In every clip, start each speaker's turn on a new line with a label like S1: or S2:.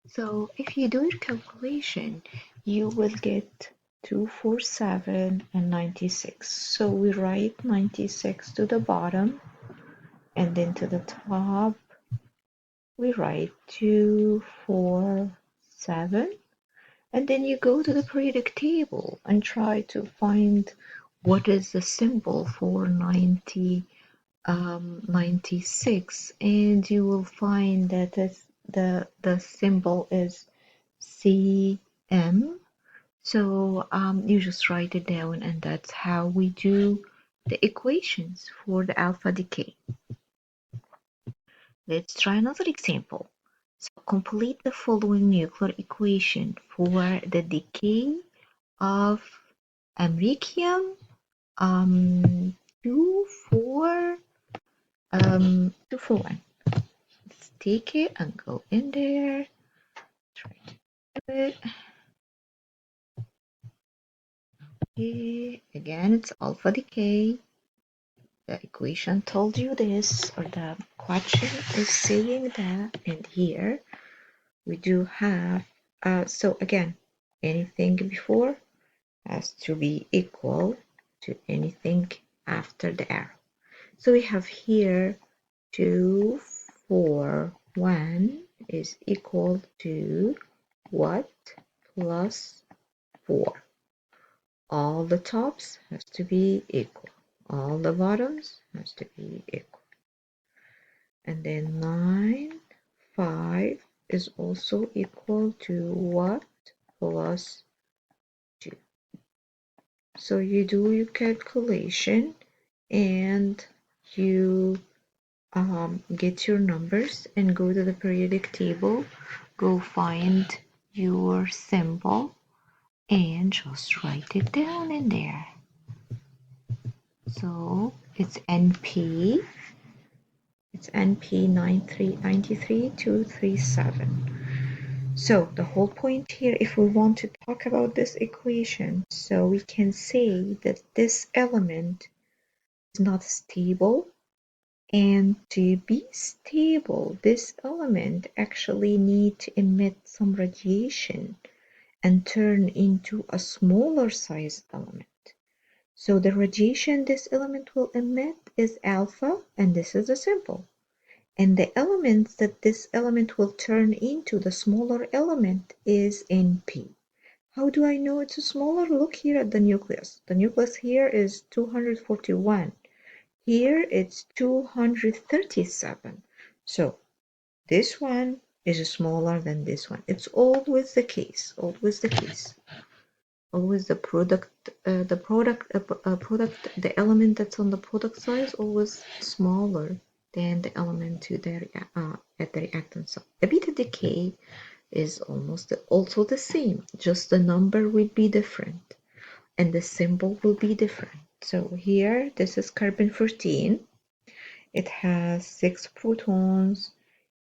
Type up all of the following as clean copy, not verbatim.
S1: So if you do your calculation, you will get 247 and 96. So we write 96 to the bottom, and then to the top we write 247, and then you go to the periodic table and try to find what is the symbol for 96, and you will find that the symbol is CM. So you just write it down, and that's how we do the equations for the alpha decay. Let's try another example. So complete the following nuclear equation for the decay of americium 241. Let's take it and go in there. Try to do it. Okay. Again, it's alpha decay. The equation told you this, or the question is saying that, and here we do have, so again, anything before has to be equal to anything after the arrow. So we have here 2, 4, 1 is equal to what plus 4? All the tops has to be equal. All the bottoms has to be equal. And then 9, 5 is also equal to what plus 2? So you do your calculation and you get your numbers and go to the periodic table, go find your symbol and just write it down in there. So it's NP. It's NP 9393237. So the whole point here, if we want to talk about this equation, so we can say that this element is not stable, and to be stable, this element actually need to emit some radiation and turn into a smaller size element. So the radiation this element will emit is alpha, and this is the symbol. And the elements that this element will turn into, the smaller element, is Np. How do I know it's smaller? Look here at the nucleus. The nucleus here is 241. Here it's 237. So this one is smaller than this one. It's always the case, always the case. Always the product, the element that's on the product side is always smaller than the element to the at the reactant side. The beta decay is almost also the same, just the number will be different and the symbol will be different. So here, this is carbon 14. It has 6 protons,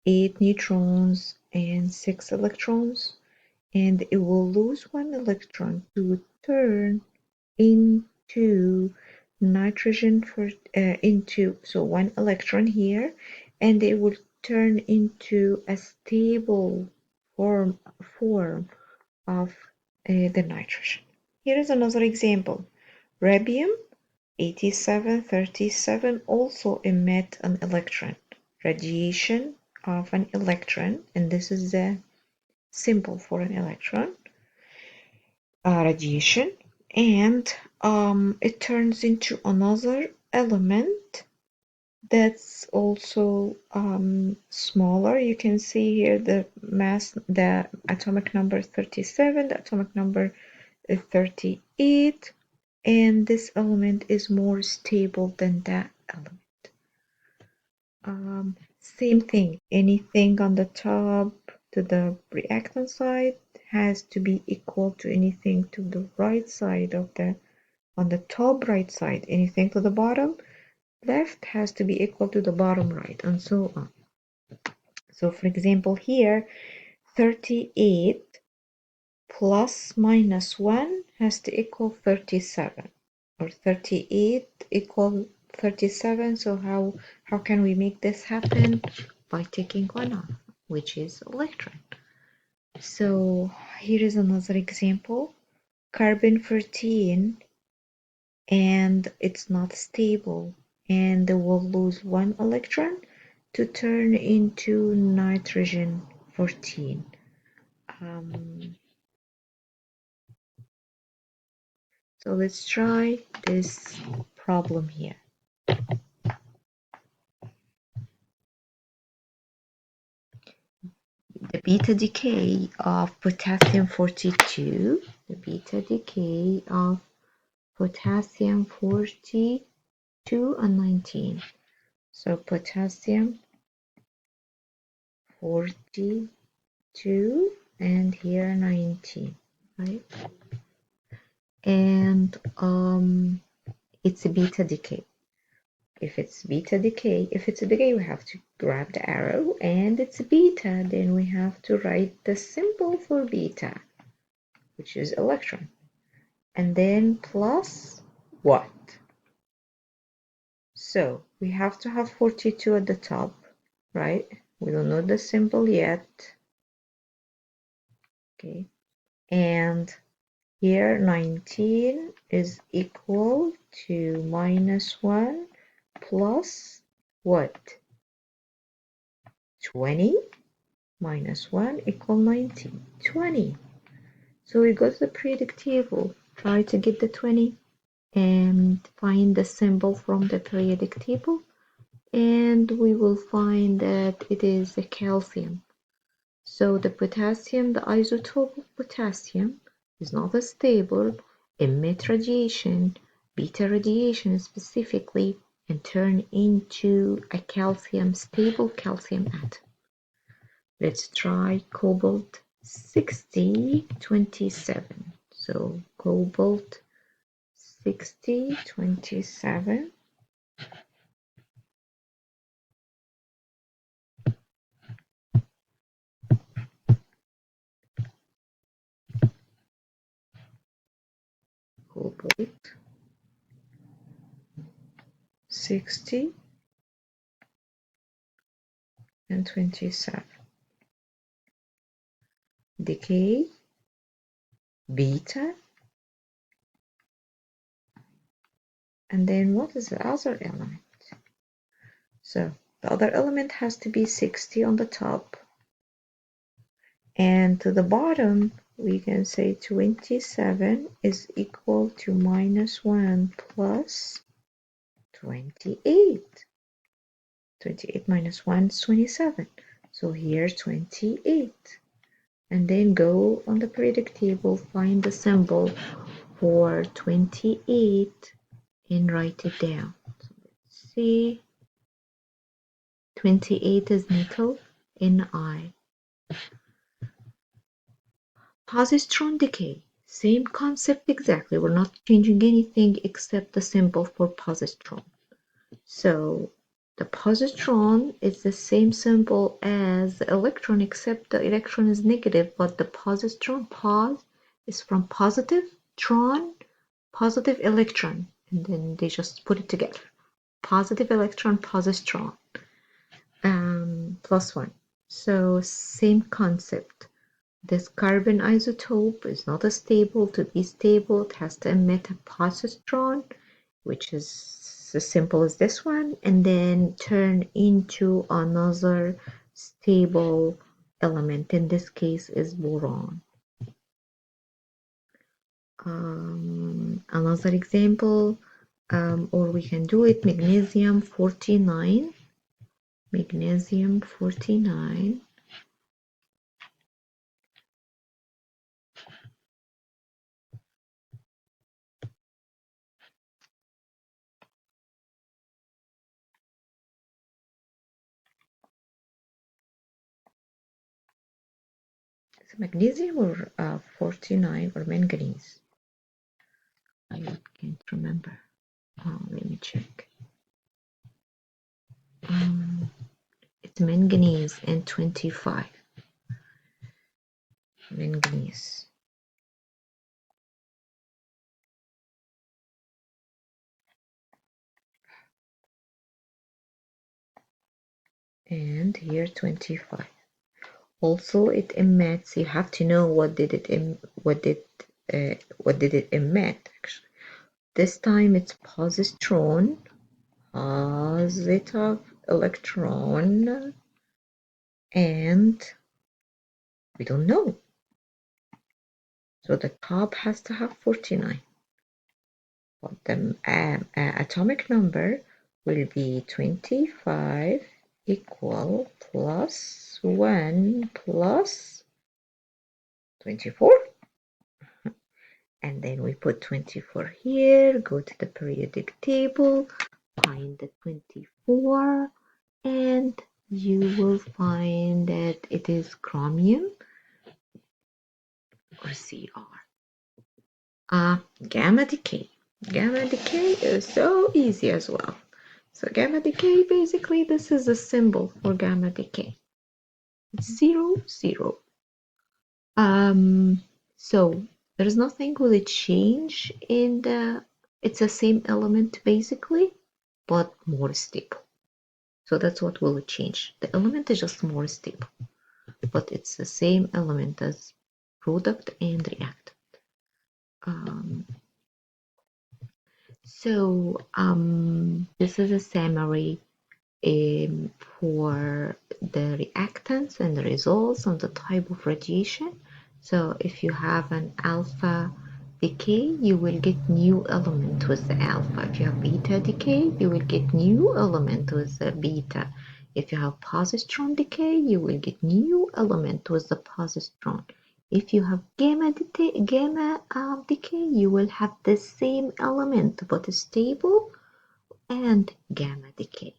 S1: 8 neutrons, and 6 electrons, and it will lose 1 electron to turn into nitrogen so 1 electron here, and it will turn into a stable form of the nitrogen. Here is another example. Radium 8737 also emit an electron, radiation of an electron, and this is the symbol for an electron, radiation, and it turns into another element that's also smaller. You can see here the mass, the atomic number 37, the atomic number is 38, and this element is more stable than that element. Same thing, anything on the top to the reactant side has to be equal to anything to the right side of on the top right side. Anything to the bottom left has to be equal to the bottom right, and so on. So for example here, 38 plus minus 1 has to equal 37, or 38 equal 37. So how can we make this happen? By taking 1 off, which is electron. So here is another example. Carbon 14 and it's not stable and will lose one electron to turn into nitrogen 14. So let's try this problem here. The beta decay of potassium 42, the beta decay of potassium 42 and 19. So potassium 42 and here 19, right? And it's a beta decay. If it's beta decay, if it's a decay, we have to grab the arrow, and it's a beta, then we have to write the symbol for beta, which is electron, and then plus what? So we have to have 42 at the top, right? We don't know the symbol yet. Okay, and here 19 is equal to minus 1 plus what? 20 minus 1 equal 19. 20. So we go to the periodic table, try to get the 20 and find the symbol from the periodic table, and we will find that it is a calcium. So the potassium, the isotope of potassium is not a stable, emit radiation, beta radiation specifically, and turn into a calcium, stable calcium atom. Let's try cobalt 6027. So cobalt 6027. Cobalt 60 and 27. Decay beta. And then what is the other element? So the other element has to be 60 on the top. And to the bottom, we can say 27 is equal to minus 1 plus 28. 28 minus 1 is 27. So here 28. And then go on the periodic table, find the symbol for 28 and write it down. So let's see. 28 is nickel, Ni. Positron decay. Same concept exactly. We're not changing anything except the symbol for positron. So the positron is the same symbol as the electron, except the electron is negative, but the positron, pos, is from positive tron, positive electron, and then they just put it together. Positive electron, positron, plus 1. So same concept. This carbon isotope is not a stable. To be stable, it has to emit a positron, which is as simple as this one, and then turn into another stable element. In this case is boron. Another example, or we can do it, magnesium 49. Magnesium 49. So magnesium or 49 or manganese? I can't remember. Let me check. It's manganese and 25. Manganese. And here 25. Also, it emits. You have to know what did it emit. Actually, this time it's positron, positive electron, and we don't know. So the top has to have 49. But the atomic number will be 25 equal plus 1 plus 24. And then we put 24 here, go to the periodic table, find the 24, and you will find that it is chromium or Cr. Gamma decay. Gamma decay is so easy as well. So gamma decay, basically, this is a symbol for gamma decay. It's 0, 0. So there's nothing really change in it's the same element basically, but more stable. So that's what will change. The element is just more stable, but it's the same element as product and reactant. This is a summary for the reactants and the results on the type of radiation. So if you have an alpha decay, you will get new element with the alpha. If you have beta decay, you will get new element with the beta. If you have positron decay, you will get new element with the positron. If you have gamma decay, you will have the same element but stable and gamma decay.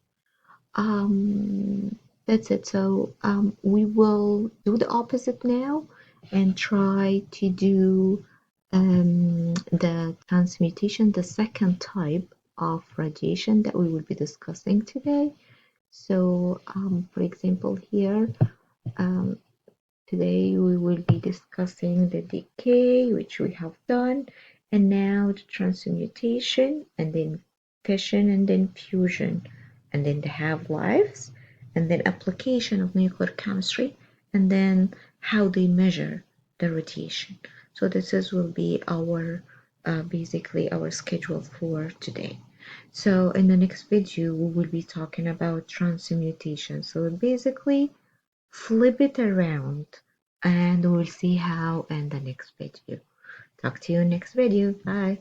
S1: That's it. So we will do the opposite now and try to do the transmutation, the second type of radiation that we will be discussing today. So for example here, today we will be discussing the decay, which we have done, and now the transmutation, and then fission, and then fusion, and then the half-lives, and then application of nuclear chemistry, and then how they measure the radiation. So this will be our basically our schedule for today. So in the next video, we will be talking about transmutation. So basically, flip it around and we'll see how in the next video. Talk to you next video. Bye.